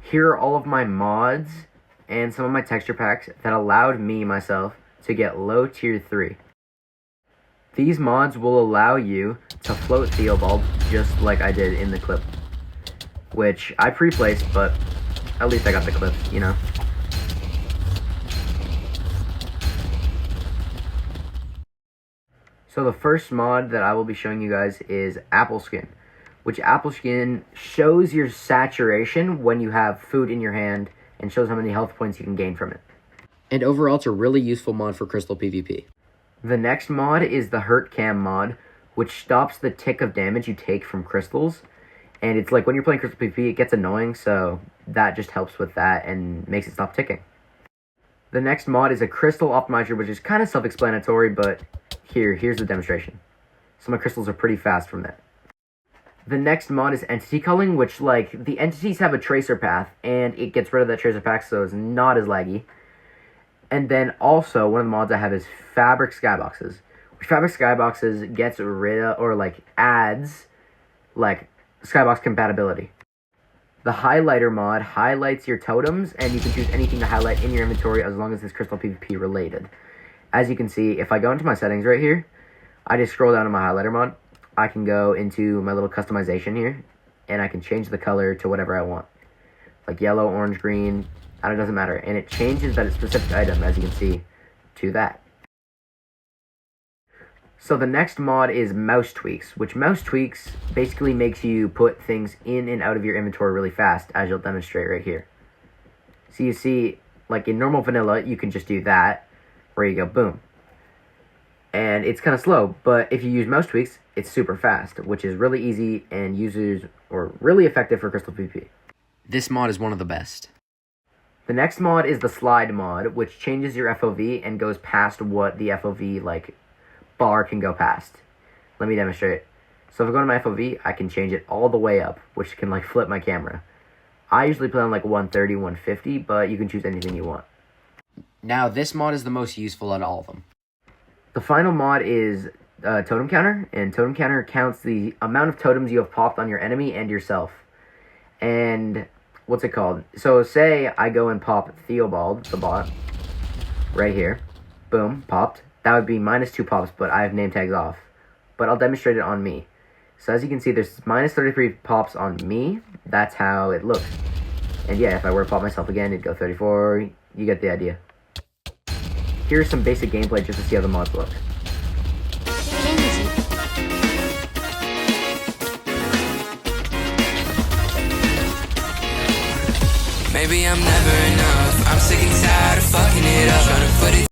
Here are all of my mods and some of my texture packs that allowed me, myself, to get low tier 3. These mods will allow you to float Theobald just like I did in the clip, which I pre-placed, but at least I got the clip, you know. So the first mod that I will be showing you guys is Apple Skin, which Apple Skin shows your saturation when you have food in your hand and shows how many health points you can gain from it. And overall, it's a really useful mod for Crystal PvP. The next mod is the Hurt Cam mod, which stops the tick of damage you take from crystals. And it's like when you're playing Crystal PvP, it gets annoying, so that just helps with that and makes it stop ticking. The next mod is a Crystal Optimizer, which is kind of self-explanatory, but here's the demonstration. So my crystals are pretty fast from that. The next mod is Entity Culling, which, like, the entities have a tracer path, and it gets rid of that tracer path, so it's not as laggy. And then also, one of the mods I have is Fabric Skyboxes, which Fabric Skyboxes gets rid of, or, like, adds, like, Skybox compatibility. The Highlighter mod highlights your totems, and you can choose anything to highlight in your inventory as long as it's Crystal PvP related. As you can see, if I go into my settings right here, I just scroll down to my Highlighter mod. I can go into my little customization here, and I can change the color to whatever I want. Like yellow, orange, green, and it doesn't matter. And it changes that specific item, as you can see, to that. So the next mod is Mouse Tweaks, which Mouse Tweaks basically makes you put things in and out of your inventory really fast, as you'll demonstrate right here. So you see, like in normal vanilla, you can just do that, where you go, boom. And it's kind of slow, but if you use Mouse Tweaks, it's super fast, which is really easy and really effective for Crystal PvP. This mod is one of the best. The next mod is the Slide mod, which changes your FOV and goes past what the FOV, like, bar can go past. Let me demonstrate. So if I go to my FOV, I can change it all the way up, which can, like, flip my camera. I usually play on, like, 130, 150, but you can choose anything you want. Now, this mod is the most useful out of all of them. The final mod is Totem Counter, and Totem Counter counts the amount of totems you have popped on your enemy and yourself. And what's it called? So say I go and pop Theobald, the bot, right here. Boom, popped. That would be -2 pops, but I have name tags off. But I'll demonstrate it on me. So as you can see, there's -33 pops on me. That's how it looks. And yeah, if I were to pop myself again, it'd go 34. You get the idea. Here's some basic gameplay just to see how the mods look. Maybe I'm never enough. I'm sick and tired of